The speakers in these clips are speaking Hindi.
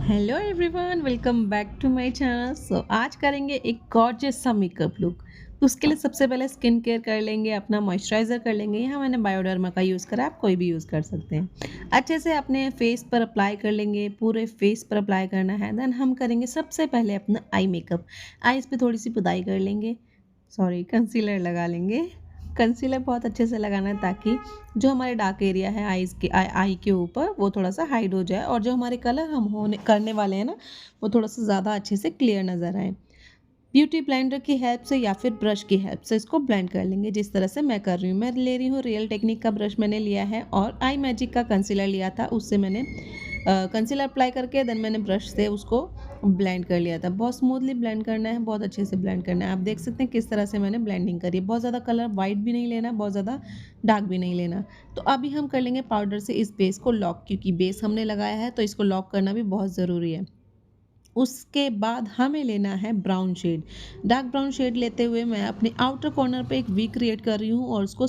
Hello everyone, welcome back to my channel. आज करेंगे एक गॉर्जियस सा मेकअप लुक। तो उसके लिए सबसे पहले स्किन केयर कर लेंगे, अपना मॉइस्चराइज़र कर लेंगे। यहाँ मैंने बायोडर्मा का यूज़ करा, आप कोई भी यूज़ कर सकते हैं। अच्छे से अपने फेस पर अप्लाई कर लेंगे, पूरे फेस पर अप्लाई करना है। देन हम करेंगे सबसे पहले अपना आई मेकअप। आईज पे थोड़ी सी पुताई कर लेंगे, सॉरी कंसीलर लगा लेंगे। कंसीलर बहुत अच्छे से लगाना है ताकि जो हमारे डार्क एरिया है आईज के आई के ऊपर वो थोड़ा सा हाइड हो जाए, और जो हमारे कलर हम होने करने वाले हैं ना, वो थोड़ा सा ज़्यादा अच्छे से क्लियर नज़र आए। ब्यूटी ब्लेंडर की हेल्प से या फिर ब्रश की हेल्प से इसको ब्लेंड कर लेंगे, जिस तरह से मैं कर रही हूँ। मैं ले रही हूँ रियल टेक्निक का ब्रश मैंने लिया है, और आई मैजिक का कंसीलर लिया था, उससे मैंने कंसीलर अप्लाई करके देन मैंने ब्रश से उसको ब्लेंड कर लिया था। बहुत स्मूथली ब्लेंड करना है, बहुत अच्छे से ब्लेंड करना है। आप देख सकते हैं किस तरह से मैंने ब्लेंडिंग करी है। बहुत ज़्यादा कलर वाइट भी नहीं लेना, बहुत ज़्यादा डार्क भी नहीं लेना। तो अभी हम कर लेंगे पाउडर से इस बेस को लॉक, क्योंकि बेस हमने लगाया है तो इसको लॉक करना भी बहुत ज़रूरी है। उसके बाद हमें लेना है brown shade. Dark brown shade लेते हुए मैं अपने आउटर कॉर्नर पे एक वी क्रिएट कर रही हूँ, और उसको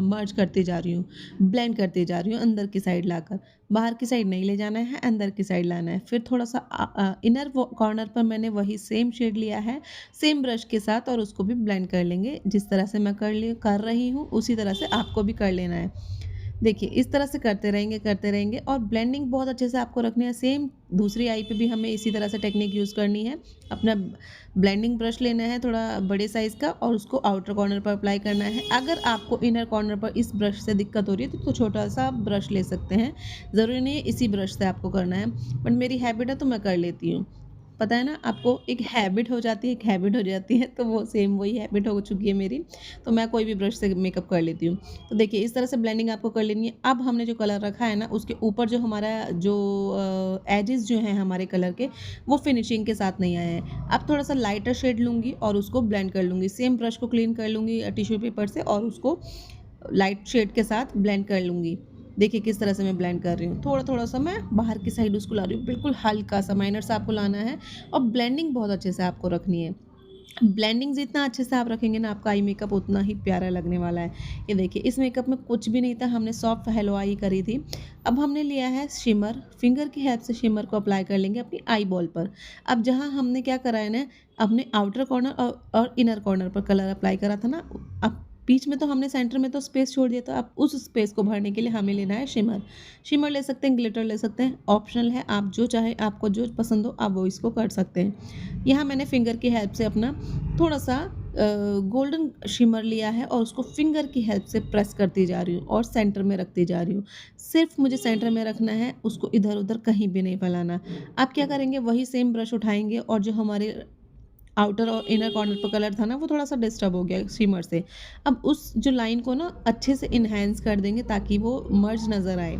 मर्ज करती जा रही हूँ, ब्लेंड करती जा रही हूँ अंदर की साइड लाकर। बाहर की साइड नहीं ले जाना है, अंदर की साइड लाना है। फिर थोड़ा सा इनर कॉर्नर पर मैंने वही सेम शेड लिया है, सेम ब्रश के साथ, और उसको भी ब्लेंड कर लेंगे। जिस तरह से मैं कर रही हूँ उसी तरह से आपको भी कर लेना है। देखिए इस तरह से करते रहेंगे, और ब्लेंडिंग बहुत अच्छे से आपको रखनी है। सेम दूसरी आई पे भी हमें इसी तरह से टेक्निक यूज़ करनी है। अपना ब्लेंडिंग ब्रश लेना है थोड़ा बड़े साइज़ का, और उसको आउटर कॉर्नर पर अप्लाई करना है। अगर आपको इनर कॉर्नर पर इस ब्रश से दिक्कत हो रही है तो छोटा सा आप ब्रश ले सकते हैं, ज़रूरी नहीं है इसी ब्रश से आपको करना है। बट मेरी हैबिट है तो मैं कर लेती हूँ। पता है ना आपको, एक हैबिट हो जाती है, एक हैबिट हो जाती है, तो वो सेम वही हैबिट हो चुकी है मेरी। तो मैं कोई भी ब्रश से मेकअप कर लेती हूँ। तो देखिए इस तरह से ब्लेंडिंग आपको कर लेनी है। अब हमने जो कलर रखा है ना, उसके ऊपर जो हमारा जो एजेस जो हैं हमारे कलर के, वो फिनिशिंग के साथ नहीं आए हैं। अब थोड़ा सा लाइटर शेड लूँगी और उसको ब्लेंड कर लूँगी। सेम ब्रश को क्लीन कर लूँगी टिश्यू पेपर से, और उसको लाइट शेड के साथ ब्लेंड कर लूँगी। देखिए किस तरह से मैं ब्लेंड कर रही हूँ। थोड़ा-थोड़ा सा मैं बाहर की साइड उसको ला रही हूँ, बिल्कुल हल्का सा माइनर सा आपको लाना है, और ब्लेंडिंग बहुत अच्छे से आपको रखनी है। ब्लेंडिंग जितना अच्छे से आप रखेंगे ना, आपका आई मेकअप उतना ही प्यारा लगने वाला है। ये देखिए इस मेकअप में कुछ भी नहीं था, हमने सॉफ्ट हेलो आई करी थी। अब हमने लिया है शिमर, फिंगर की हेल्प से शिमर को अप्लाई कर लेंगे अपनी आई बॉल पर। अब जहाँ हमने क्या करा है ना, अपने आउटर कॉर्नर और इनर कॉर्नर पर कलर अप्लाई करा था ना, अब बीच में तो हमने सेंटर में तो स्पेस छोड़ दिया था। अब उस स्पेस को भरने के लिए हमें लेना है शिमर। शिमर ले सकते हैं, ग्लिटर ले सकते हैं, ऑप्शनल है, आप जो चाहें, आपको जो पसंद हो आप वो इसको कर सकते हैं। यहाँ मैंने फिंगर की हेल्प से अपना थोड़ा सा गोल्डन शिमर लिया है, और उसको फिंगर की हेल्प से प्रेस करती जा रही हूँ और सेंटर में रखती जा रही हूँ। सिर्फ मुझे सेंटर में रखना है, उसको इधर उधर कहीं भी नहीं फैलाना। आप क्या करेंगे, वही सेम ब्रश उठाएंगे, और जो हमारे आउटर और इनर कॉर्नर पर कलर था ना, वो थोड़ा सा डिस्टर्ब हो गया शिमर से। अब उस जो लाइन को ना अच्छे से इन्हेंस कर देंगे ताकि वो मर्ज नज़र आए।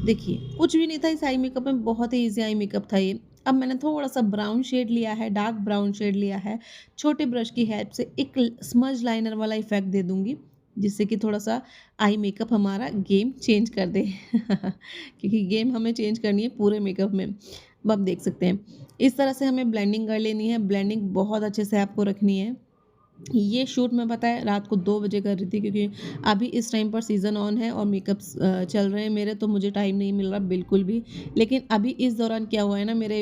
देखिए कुछ भी नहीं था इस आई मेकअप में, बहुत ही ईजी आई मेकअप था ये। अब मैंने थोड़ा सा ब्राउन शेड लिया है, डार्क ब्राउन शेड लिया है। छोटे ब्रश की हेल्प से एक स्मज लाइनर वाला इफेक्ट दे दूंगी, जिससे कि थोड़ा सा आई मेकअप हमारा गेम चेंज कर दे क्योंकि गेम हमें चेंज करनी है पूरे मेकअप में। अब आप देख सकते हैं इस तरह से हमें ब्लेंडिंग कर लेनी है। ब्लेंडिंग बहुत अच्छे से आपको रखनी है। ये शूट मैं पता है रात को 2 बजे कर रही थी, क्योंकि अभी इस टाइम पर सीज़न ऑन है और मेकअप्स चल रहे हैं मेरे, तो मुझे टाइम नहीं मिल रहा बिल्कुल भी। लेकिन अभी इस दौरान क्या हुआ है ना, मेरे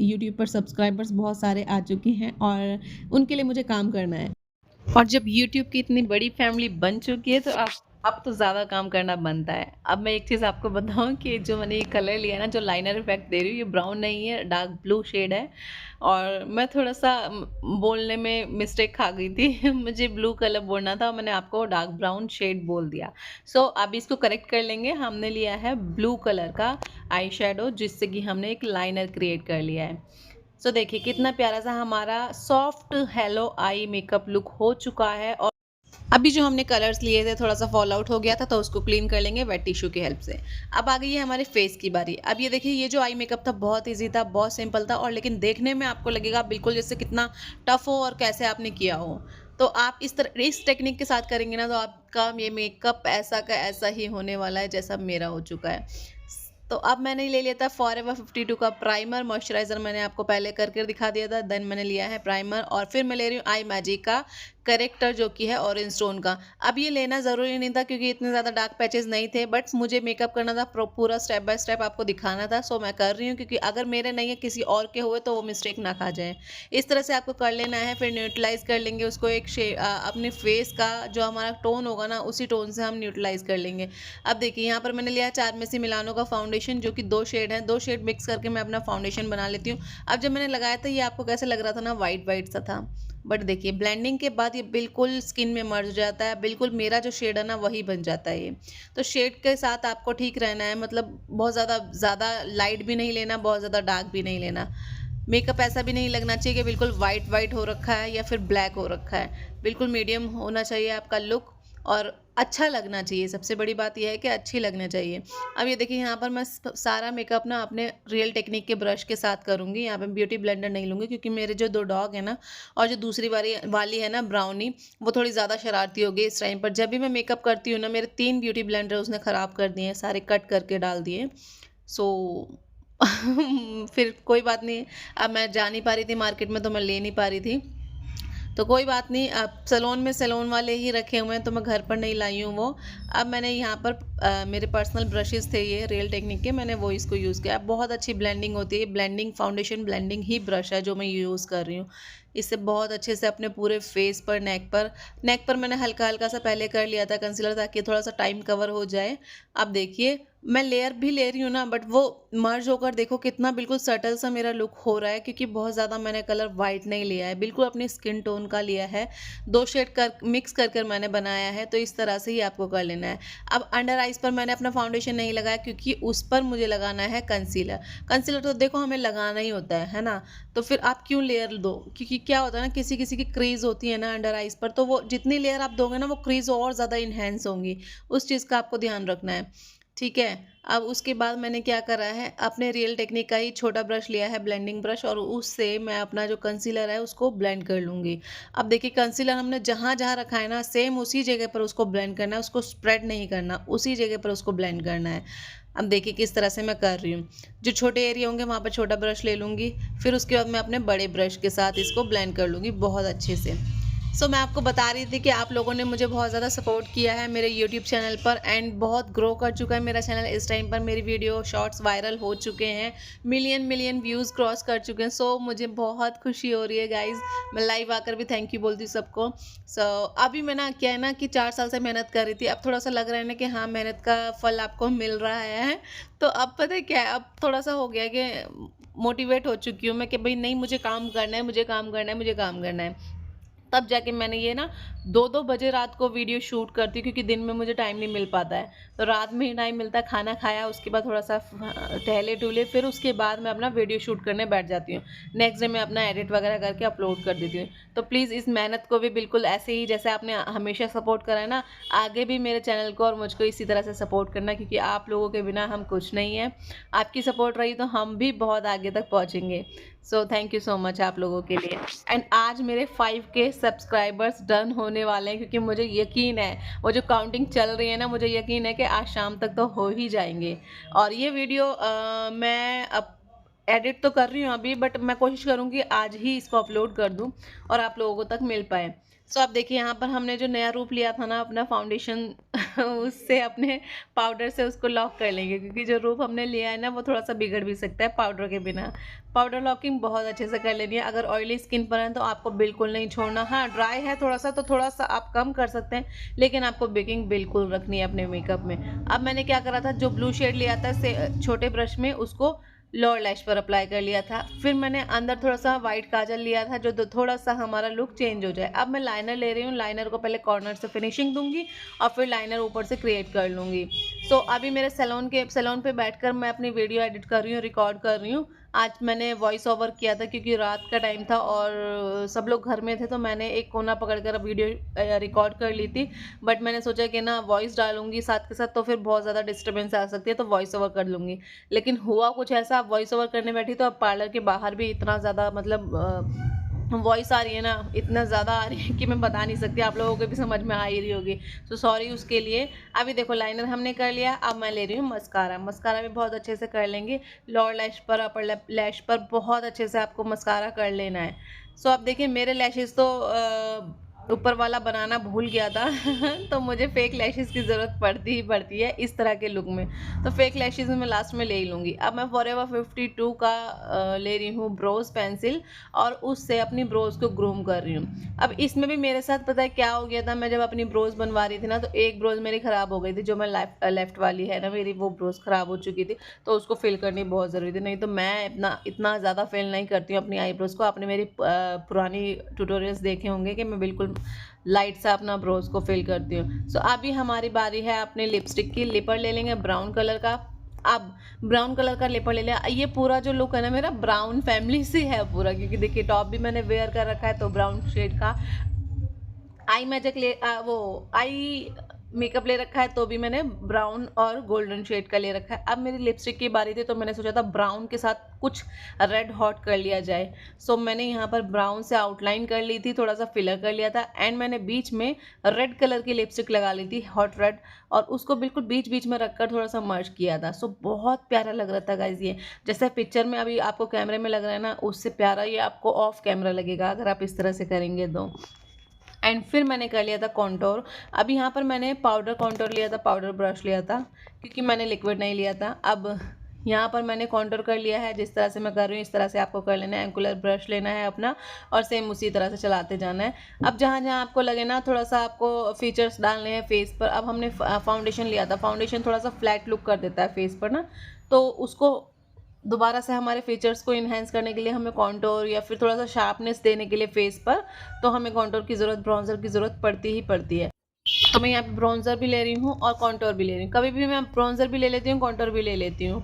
यूट्यूब पर सब्सक्राइबर्स बहुत सारे आ चुके हैं, और उनके लिए मुझे काम करना है। और जब यूट्यूब की इतनी बड़ी फैमिली बन चुकी है तो अब तो ज़्यादा काम करना बनता है। अब मैं एक चीज़ आपको बताऊं कि जो मैंने ये कलर लिया है ना, जो लाइनर इफेक्ट दे रही हूँ, ये ब्राउन नहीं है, डार्क ब्लू शेड है। और मैं थोड़ा सा बोलने में मिस्टेक खा गई थी मुझे ब्लू कलर बोलना था, मैंने आपको डार्क ब्राउन शेड बोल दिया। सो अब इसको करेक्ट कर लेंगे। हमने लिया है ब्लू कलर का आई शेडो, जिससे कि हमने एक लाइनर क्रिएट कर लिया है। सो देखिए कितना प्यारा सा हमारा soft hello eye makeup look हो चुका है। और अभी जो हमने कलर्स लिए थे थोड़ा सा फॉल आउट हो गया था, तो उसको क्लीन कर लेंगे वेट टिश्यू की हेल्प से। अब आ गई है हमारे फेस की बारी। अब ये देखिए ये जो आई मेकअप था बहुत इजी था, बहुत सिंपल था, और लेकिन देखने में आपको लगेगा बिल्कुल जैसे कितना टफ हो और कैसे आपने किया हो। तो आप इस टेक्निक के साथ करेंगे ना, तो आपका ये मेकअप ऐसा का ऐसा ही होने वाला है जैसा मेरा हो चुका है। तो अब मैंने ले लिया था फॉरएवर 52 का प्राइमर। मॉइस्चराइज़र मैंने आपको पहले करके दिखा दिया था। देन मैंने लिया है प्राइमर, और फिर मैं ले रही हूँ आई मैजिक का करेक्टर जो कि है ऑरेंज टोन का। अब ये लेना ज़रूरी नहीं था क्योंकि इतने ज़्यादा डार्क पैचेज़ नहीं थे, बट मुझे मेकअप करना था, पूरा स्टेप बाय स्टेप आपको दिखाना था, सो मैं कर रही हूँ क्योंकि अगर मेरे नहीं है किसी और के हुए तो वो मिस्टेक ना खा जाए। इस तरह से आपको कर लेना है, फिर न्यूट्रलाइज़ कर लेंगे उसको अपने फेस का जो हमारा टोन होगा ना उसी टोन से हम न्यूट्रलाइज़ कर लेंगे। अब देखिए यहाँ पर मैंने लिया है 4 में से मिलानो का फाउंडेशन जो कि 2 शेड है, 2 शेड मिक्स करके मैं अपना फाउंडेशन बना लेती हूँ। अब जब मैंने लगाया था ये आपको कैसा लग रहा था ना, व्हाइट व्हाइट सा था, बट देखिए ब्लेंडिंग के बाद ये बिल्कुल स्किन में मर्ज हो जाता है, बिल्कुल मेरा जो शेड है ना वही बन जाता है ये। तो शेड के साथ आपको ठीक रहना है, मतलब बहुत ज़्यादा ज़्यादा लाइट भी नहीं लेना, बहुत ज़्यादा डार्क भी नहीं लेना। मेकअप ऐसा भी नहीं लगना चाहिए कि बिल्कुल वाइट वाइट हो रखा है या फिर ब्लैक हो रखा है, बिल्कुल मीडियम होना चाहिए आपका लुक, और अच्छा लगना चाहिए। सबसे बड़ी बात यह है कि अच्छी लगना चाहिए। अब ये देखिए यहाँ पर मैं सारा मेकअप ना अपने रियल टेक्निक के ब्रश के साथ करूँगी। यहाँ पे ब्यूटी ब्लेंडर नहीं लूँगी क्योंकि मेरे जो 2 डॉग है ना, और जो दूसरी वाली वाली है ना ब्राउनी, वो थोड़ी ज़्यादा शरारती हो गई इस टाइम पर। जब भी मैं मेकअप करती हूँ ना, मेरे 3 ब्यूटी ब्लेंडर उसने ख़राब कर दिए हैं, सारे कट करके डाल दिए। सो फिर कोई बात नहीं, अब मैं जा नहीं पा रही थी मार्केट में तो मैं ले नहीं पा रही थी। तो कोई बात नहीं, अब सैलून में सैलून वाले ही रखे हुए हैं तो मैं घर पर नहीं लाई हूँ वो। अब मैंने यहाँ पर मेरे पर्सनल ब्रशेज़ थे ये रियल टेक्निक के, मैंने वो इसको यूज़ किया। बहुत अच्छी ब्लेंडिंग होती है, ब्लेंडिंग फाउंडेशन ब्लेंडिंग ही ब्रश है जो मैं यूज़ कर रही हूँ। इससे बहुत अच्छे से अपने पूरे फेस पर, नेक पर मैंने हल्का-हल्का सा पहले कर लिया था कंसीलर ताकि थोड़ा-सा टाइम कवर हो जाए। अब देखिए मैं लेयर भी ले रही हूँ ना, बट वो मर्ज होकर देखो कितना बिल्कुल सटल सा मेरा लुक हो रहा है क्योंकि बहुत ज़्यादा मैंने कलर वाइट नहीं लिया है, बिल्कुल अपनी स्किन टोन का लिया है। 2 शेड कर मिक्स कर मैंने बनाया है, तो इस तरह से ही आपको कर लेना है। अब अंडर आइज़ पर मैंने अपना फाउंडेशन नहीं लगाया क्योंकि उस पर मुझे लगाना है कंसीलर। कंसीलर तो देखो हमें लगाना ही होता है ना? तो फिर आप क्यों लेयर दो? क्योंकि क्या होता है ना, किसी-किसी की क्रीज़ होती है ना अंडर आइज़ पर, तो वो जितनी लेयर आप दोगे ना वो क्रीज़ और ज़्यादा एनहांस होंगी। उस चीज़ का आपको ध्यान रखना है। ठीक है? अब उसके बाद मैंने क्या करा है, अपने रियल टेक्निक का ही छोटा ब्रश लिया है, ब्लेंडिंग ब्रश, और उससे मैं अपना जो कंसीलर है उसको ब्लेंड कर लूँगी। अब देखिए कंसीलर हमने जहाँ-जहाँ रखा है ना, सेम उसी जगह पर उसको ब्लेंड करना है, उसको स्प्रेड नहीं करना, उसी जगह पर उसको ब्लेंड करना है। अब देखिए किस तरह से मैं कर रही हूँ। जो छोटे एरिया होंगे वहाँ पर छोटा ब्रश ले लूँगी, फिर उसके बाद मैं अपने बड़े ब्रश के साथ इसको ब्लेंड कर लूँगी बहुत अच्छे से। सो मैं आपको बता रही थी कि आप लोगों ने मुझे बहुत ज़्यादा सपोर्ट किया है मेरे यूट्यूब चैनल पर, एंड बहुत ग्रो कर चुका है मेरा चैनल इस टाइम पर। मेरी वीडियो शॉर्ट्स वायरल हो चुके हैं, मिलियन व्यूज़ क्रॉस कर चुके हैं। सो मुझे बहुत खुशी हो रही है गाइज़। मैं लाइव आकर भी थैंक यू बोलती हूँ सबको। सो अभी मैं ना क्या है ना कि 4 साल से मेहनत कर रही थी, अब थोड़ा सा लग रहा है ना कि हाँ मेहनत का फल आपको मिल रहा है। तो अब पता है क्या है, अब थोड़ा सा हो गया कि मोटिवेट हो चुकी हूँ मैं कि भाई नहीं, मुझे काम करना है, मुझे काम करना है, मुझे काम करना है। तब जाके मैंने ये ना 2-2 बजे रात को वीडियो शूट करती हूँ क्योंकि दिन में मुझे टाइम नहीं मिल पाता है। तो रात में ही टाइम मिलता है, खाना खाया उसके बाद थोड़ा-सा टहले-टूले, फिर उसके बाद मैं अपना वीडियो शूट करने बैठ जाती हूँ। नेक्स्ट डे मैं अपना एडिट वगैरह करके अपलोड कर देती हूँ। तो प्लीज़ इस मेहनत को भी बिल्कुल ऐसे ही जैसे आपने हमेशा सपोर्ट करा है ना, आगे भी मेरे चैनल को और मुझको इसी तरह से सपोर्ट करना, क्योंकि आप लोगों के बिना हम कुछ नहीं है। आपकी सपोर्ट रही तो हम भी बहुत आगे तक पहुँचेंगे। So thank you so much आप लोगों के लिए। एंड आज मेरे 5K सब्सक्राइबर्स डन होने वाले हैं क्योंकि मुझे यकीन है वो जो काउंटिंग चल रही है ना, मुझे यकीन है कि आज शाम तक तो हो ही जाएंगे। और ये वीडियो मैं अब एडिट तो कर रही हूँ अभी, बट मैं कोशिश करूँगी आज ही इसको अपलोड कर दूँ और आप लोगों तक मिल पाए। सो आप देखिए यहाँ पर हमने जो नया रूप लिया था ना अपना फाउंडेशन उससे अपने पाउडर से उसको लॉक कर लेंगे, क्योंकि जो रूप हमने लिया है ना वो थोड़ा सा बिगड़ भी सकता है पाउडर के बिना। पाउडर लॉकिंग बहुत अच्छे से कर लेनी है। अगर ऑयली स्किन पर है तो आपको बिल्कुल नहीं छोड़ना। हाँ, ड्राई है थोड़ा सा तो थोड़ा सा आप कम कर सकते हैं, लेकिन आपको बेकिंग बिल्कुल रखनी है अपने मेकअप में। अब मैंने क्या करा था, जो ब्लू शेड लिया था छोटे ब्रश में उसको लोअर लैश पर अप्लाई कर लिया था। फिर मैंने अंदर थोड़ा सा वाइट काजल लिया था जो थोड़ा सा हमारा लुक चेंज हो जाए। अब मैं लाइनर ले रही हूँ, लाइनर को पहले कॉर्नर से फिनिशिंग दूंगी और फिर लाइनर ऊपर से क्रिएट कर लूँगी। सो अभी मेरे सैलून पे बैठकर मैं अपनी वीडियो एडिट कर रही हूँ, रिकॉर्ड कर रही हूँ। आज मैंने वॉइस ओवर किया था क्योंकि रात का टाइम था और सब लोग घर में थे, तो मैंने एक कोना पकड़कर वीडियो रिकॉर्ड कर ली थी। बट मैंने सोचा कि ना वॉइस डालूंगी साथ के साथ तो फिर बहुत ज़्यादा डिस्टर्बेंस आ सकती है, तो वॉइस ओवर कर लूँगी। लेकिन हुआ कुछ ऐसा, वॉइस ओवर करने बैठी तो अब पार्लर के बाहर भी इतना ज़्यादा मतलब वॉइस आ रही है ना, इतना ज़्यादा आ रही है कि मैं बता नहीं सकती, आप लोगों को भी समझ में आ ही रही होगी। तो सॉरी उसके लिए। अभी देखो लाइनर हमने कर लिया, अब मैं ले रही हूँ मस्कारा। मस्कारा भी बहुत अच्छे से कर लेंगे। लोअर लैश पर, अपर लैश पर बहुत अच्छे से आपको मस्कारा कर लेना है। सो अब देखिए मेरे लैशेज़ तो ऊपर वाला बनाना भूल गया था तो मुझे फेक लैशेस की ज़रूरत पड़ती ही पड़ती है इस तरह के लुक में। तो फेक लैशेस मैं लास्ट में ले ही लूँगी। अब मैं फॉरएवर 52 का ले रही हूँ ब्रोज पेंसिल और उससे अपनी ब्रोज को ग्रूम कर रही हूँ। अब इसमें भी मेरे साथ पता है क्या हो गया था, मैं जब अपनी ब्रोज बनवा रही थी ना, तो एक ब्रोज मेरी ख़राब हो गई थी, जो मैं लेफ्ट वाली है ना मेरी, वो ब्रोज ख़राब हो चुकी थी, तो उसको फिल करनी बहुत ज़रूरी थी। नहीं तो मैं इतना ज़्यादा फिल नहीं करती हूँ अपनी आईब्रोज को। आपने मेरी पुरानी ट्यूटोरियल्स देखे होंगे कि मैं बिल्कुल लाइट सा अपना ब्रोज को फिल करती हूँ। सो अभी हमारी बारी है अपने लिपस्टिक की। लिपर ले लेंगे ब्राउन कलर का। अब ब्राउन कलर का लिपर ले लिया। ये पूरा जो लुक है ना मेरा ब्राउन फैमिली से है पूरा, क्योंकि देखिए टॉप भी मैंने वेयर कर रखा है तो ब्राउन शेड का। आई मैजिक वो आई मेकअप ले रखा है तो भी मैंने ब्राउन और गोल्डन शेड का ले रखा है। अब मेरी लिपस्टिक की बारी थी तो मैंने सोचा था ब्राउन के साथ कुछ रेड हॉट कर लिया जाए। सो मैंने यहाँ पर ब्राउन से आउटलाइन कर ली थी, थोड़ा सा फिलर कर लिया था, एंड मैंने बीच में रेड कलर की लिपस्टिक लगा ली थी, हॉट रेड, और उसको बिल्कुल बीच बीच में रखकर थोड़ा सा मर्ज किया था। सो बहुत प्यारा लग रहा था गाइज। ये जैसे पिक्चर में अभी आपको कैमरे में लग रहा है ना, उससे प्यारा ये आपको ऑफ कैमरा लगेगा अगर आप इस तरह से करेंगे तो। एंड फिर मैंने कर लिया था कॉन्टोर। अब यहाँ पर मैंने पाउडर कॉन्टोर लिया था, पाउडर ब्रश लिया था, क्योंकि मैंने लिक्विड नहीं लिया था। अब यहाँ पर मैंने कॉन्टोर कर लिया है, जिस तरह से मैं कर रही हूँ इस तरह से आपको कर लेना है। एंगुलर ब्रश लेना है अपना और सेम उसी तरह से चलाते जाना है। अब जहाँ जहाँ आपको लगे ना थोड़ा सा आपको फीचर्स डालने हैं फेस पर। अब हमने फाउंडेशन लिया था, फाउंडेशन थोड़ा सा फ्लैट लुक कर देता है फेस पर ना, तो उसको दोबारा से हमारे फीचर्स को इन्हेंस करने के लिए हमें कॉन्टोर या फिर थोड़ा सा शार्पनेस देने के लिए फेस पर, तो हमें कॉन्टोर की ज़रूरत, ब्राउन्जर की ज़रूरत पड़ती ही पड़ती है। तो मैं यहाँ पे ब्राउन्जर भी ले रही हूँ और कॉन्टोर भी ले रही हूँ। कभी भी मैं ब्राउन्जर भी ले लेती हूँ, कॉन्टोर भी ले लेती हूँ।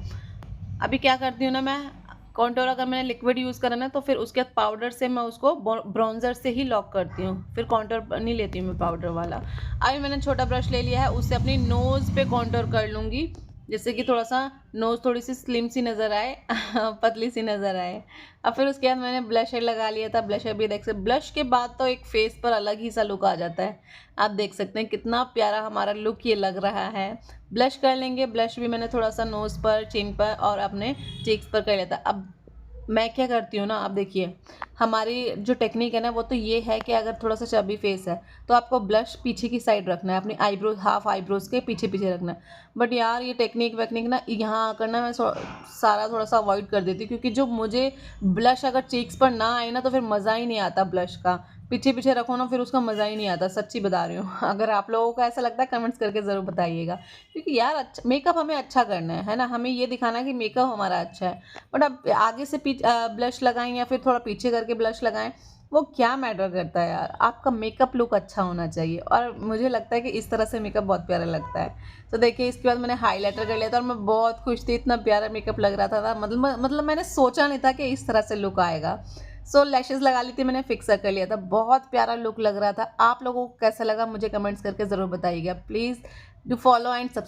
अभी क्या करती हूँ ना, मैं कॉन्टोर अगर मैंने लिक्विड यूज़ करा ना, तो फिर उसके बाद पाउडर से मैं उसको ब्राउन्जर से ही लॉक करती हूँ, फिर कॉन्टोर नहीं लेती हूँ मैं पाउडर वाला। अभी मैंने छोटा ब्रश ले लिया है, उससे अपनी नोज़ पे कॉन्टोर कर लूँगी, जिससे कि थोड़ा सा नोज़ थोड़ी सी स्लिम सी नज़र आए पतली सी नज़र आए। अब फिर उसके बाद मैंने ब्लशर लगा लिया था। ब्लशर भी देख सकते, ब्लश के बाद तो एक फेस पर अलग ही सा लुक आ जाता है। आप देख सकते हैं कितना प्यारा हमारा लुक ये लग रहा है। ब्लश कर लेंगे। ब्लश भी मैंने थोड़ा सा नोज़ पर, चिन पर और अपने चीक्स पर कर लिया था। अब मैं क्या करती हूँ ना, आप देखिए हमारी जो टेक्निक है ना, वो तो ये है कि अगर थोड़ा सा चबी फेस है तो आपको ब्लश पीछे की साइड रखना है, अपनी आईब्रो हाफ आईब्रोज के पीछे पीछे रखना है। बट यार ये टेक्निक वेक्निक ना यहाँ आकर ना मैं सारा थोड़ा सा अवॉइड कर देती हूँ, क्योंकि जो मुझे ब्लश अगर चीक्स पर ना आए ना, तो फिर मज़ा ही नहीं आता ब्लश का। पीछे पीछे रखो ना, फिर उसका मज़ा ही नहीं आता, सच्ची बता रही हूँ। अगर आप लोगों को ऐसा लगता है कमेंट्स करके ज़रूर बताइएगा, क्योंकि यार अच्छा मेकअप हमें अच्छा करना है ना, हमें ये दिखाना है कि मेकअप हमारा अच्छा है। बट अब आगे से ब्लश लगाएं या फिर थोड़ा पीछे करके ब्लश लगाएं, वो क्या मैटर करता है यार, आपका मेकअप लुक अच्छा होना चाहिए। और मुझे लगता है कि इस तरह से मेकअप बहुत प्यारा लगता है। तो देखिए इसके बाद मैंने हाइलाइटर कर लिया था और मैं बहुत खुश थी, इतना प्यारा मेकअप लग रहा था। मतलब मैंने सोचा नहीं था कि इस तरह से लुक आएगा। सो लैशेज़ लगा ली थी मैंने, फिक्सर कर लिया था, बहुत प्यारा लुक लग रहा था। आप लोगों को कैसा लगा मुझे कमेंट्स करके ज़रूर बताइएगा। Please do follow and subscribe.